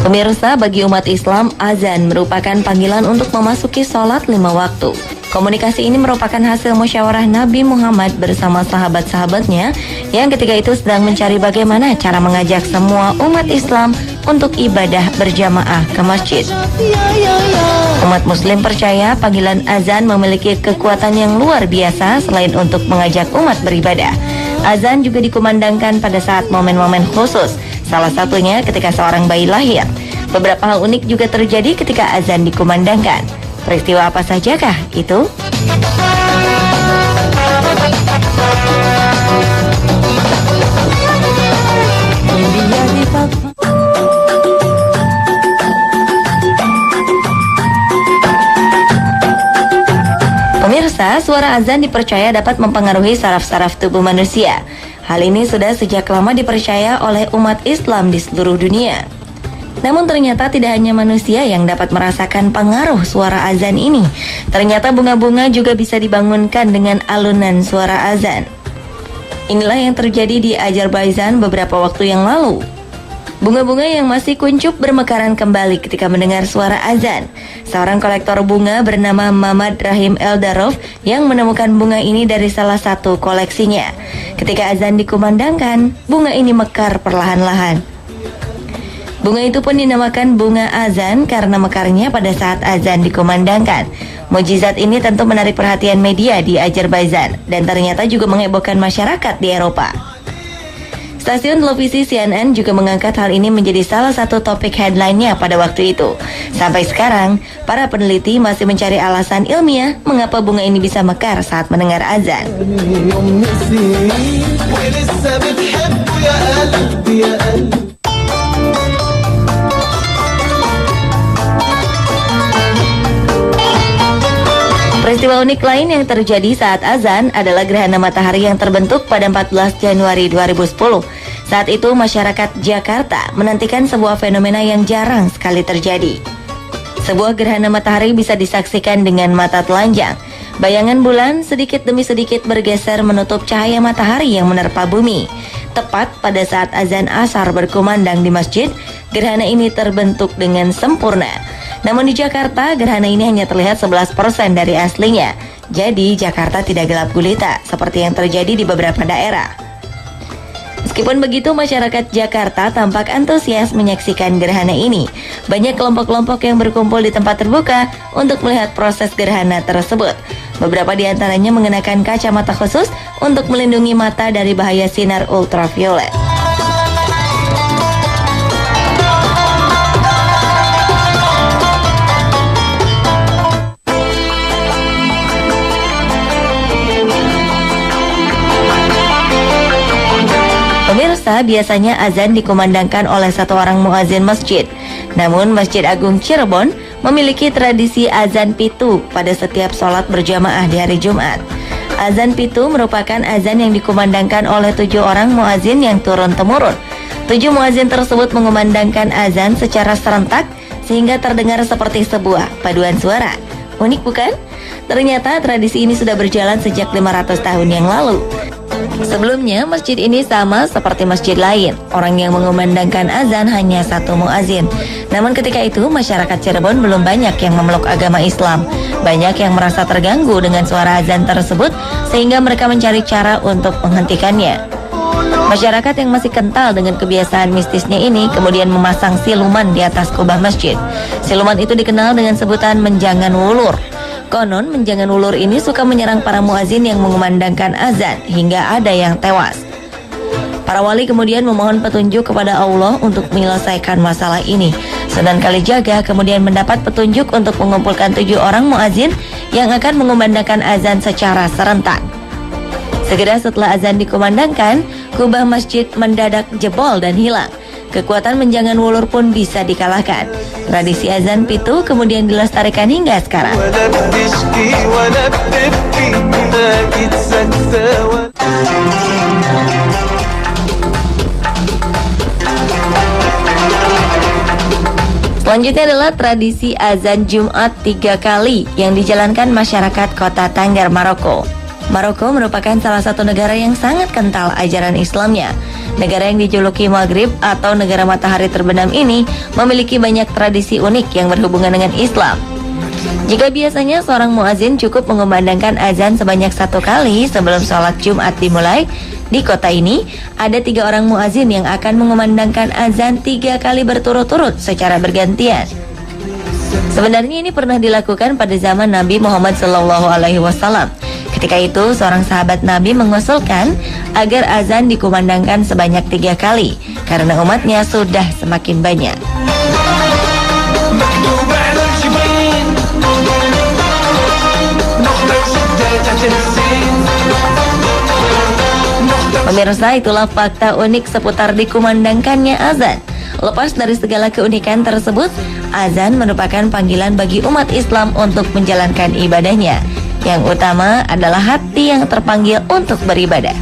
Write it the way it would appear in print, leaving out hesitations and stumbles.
Pemirsa, bagi umat Islam, azan merupakan panggilan untuk memasuki sholat 5 waktu. Komunikasi ini merupakan hasil musyawarah Nabi Muhammad bersama sahabat-sahabatnya yang ketika itu sedang mencari bagaimana cara mengajak semua umat Islam untuk ibadah berjamaah ke masjid. Umat Muslim percaya panggilan azan memiliki kekuatan yang luar biasa selain untuk mengajak umat beribadah. Azan juga dikumandangkan pada saat momen-momen khusus, salah satunya ketika seorang bayi lahir. Beberapa hal unik juga terjadi ketika azan dikumandangkan. Peristiwa apa sajakah itu? Pemirsa, suara azan dipercaya dapat mempengaruhi saraf-saraf tubuh manusia. Hal ini sudah sejak lama dipercaya oleh umat Islam di seluruh dunia. Namun ternyata tidak hanya manusia yang dapat merasakan pengaruh suara azan ini. Ternyata bunga-bunga juga bisa dibangunkan dengan alunan suara azan. Inilah yang terjadi di Azerbaijan beberapa waktu yang lalu. Bunga-bunga yang masih kuncup bermekaran kembali ketika mendengar suara azan. Seorang kolektor bunga bernama Mamad Rahim Eldarov yang menemukan bunga ini dari salah satu koleksinya. Ketika azan dikumandangkan, bunga ini mekar perlahan-lahan. Bunga itu pun dinamakan bunga azan karena mekarnya pada saat azan dikumandangkan. Mukjizat ini tentu menarik perhatian media di Azerbaijan dan ternyata juga menghebohkan masyarakat di Eropa. Stasiun televisi CNN juga mengangkat hal ini menjadi salah satu topik headline-nya pada waktu itu. Sampai sekarang, para peneliti masih mencari alasan ilmiah mengapa bunga ini bisa mekar saat mendengar azan. Peristiwa unik lain yang terjadi saat azan adalah gerhana matahari yang terbentuk pada 14 Januari 2010. Saat itu masyarakat Jakarta menantikan sebuah fenomena yang jarang sekali terjadi. Sebuah gerhana matahari bisa disaksikan dengan mata telanjang. Bayangan bulan sedikit demi sedikit bergeser menutup cahaya matahari yang menerpa bumi. Tepat pada saat azan asar berkumandang di masjid, gerhana ini terbentuk dengan sempurna. Namun di Jakarta, gerhana ini hanya terlihat 11% dari aslinya. Jadi Jakarta tidak gelap gulita seperti yang terjadi di beberapa daerah. Meskipun begitu, masyarakat Jakarta tampak antusias menyaksikan gerhana ini. Banyak kelompok-kelompok yang berkumpul di tempat terbuka untuk melihat proses gerhana tersebut. Beberapa di antaranya mengenakan kacamata khusus untuk melindungi mata dari bahaya sinar ultraviolet. Pemirsa, biasanya azan dikumandangkan oleh satu orang muazin masjid. Namun Masjid Agung Cirebon memiliki tradisi azan pitu pada setiap sholat berjamaah di hari Jumat. Azan pitu merupakan azan yang dikumandangkan oleh 7 orang muazin yang turun-temurun. 7 muazin tersebut mengumandangkan azan secara serentak sehingga terdengar seperti sebuah paduan suara. Unik bukan? Ternyata tradisi ini sudah berjalan sejak 500 tahun yang lalu. Sebelumnya, masjid ini sama seperti masjid lain. Orang yang mengumandangkan azan hanya satu muazin. Namun ketika itu, masyarakat Cirebon belum banyak yang memeluk agama Islam. Banyak yang merasa terganggu dengan suara azan tersebut, sehingga mereka mencari cara untuk menghentikannya. Masyarakat yang masih kental dengan kebiasaan mistisnya ini kemudian memasang siluman di atas kubah masjid. Siluman itu dikenal dengan sebutan menjangan wulur. Konon menjangan ulur ini suka menyerang para muazin yang mengumandangkan azan hingga ada yang tewas. Para wali kemudian memohon petunjuk kepada Allah untuk menyelesaikan masalah ini. Sunan Kalijaga kemudian mendapat petunjuk untuk mengumpulkan 7 orang muazin yang akan mengumandangkan azan secara serentak. Segera setelah azan dikumandangkan, kubah masjid mendadak jebol dan hilang. Kekuatan menjangan wulur pun bisa dikalahkan. Tradisi azan pitu kemudian dilestarikan hingga sekarang. Selanjutnya adalah tradisi azan Jumat 3 kali yang dijalankan masyarakat kota Tangier, Maroko. Maroko merupakan salah satu negara yang sangat kental ajaran Islamnya. Negara yang dijuluki Maghrib atau negara matahari terbenam ini memiliki banyak tradisi unik yang berhubungan dengan Islam. Jika biasanya seorang muazin cukup mengumandangkan azan sebanyak 1 kali sebelum sholat Jumat dimulai, di kota ini ada 3 orang muazin yang akan mengumandangkan azan 3 kali berturut-turut secara bergantian. Sebenarnya ini pernah dilakukan pada zaman Nabi Muhammad SAW. Ketika itu, seorang sahabat Nabi mengusulkan agar azan dikumandangkan sebanyak 3 kali karena umatnya sudah semakin banyak. Pemirsa, itulah fakta unik seputar dikumandangkannya azan. Lepas dari segala keunikan tersebut, azan merupakan panggilan bagi umat Islam untuk menjalankan ibadahnya. Yang utama adalah hati yang terpanggil untuk beribadah.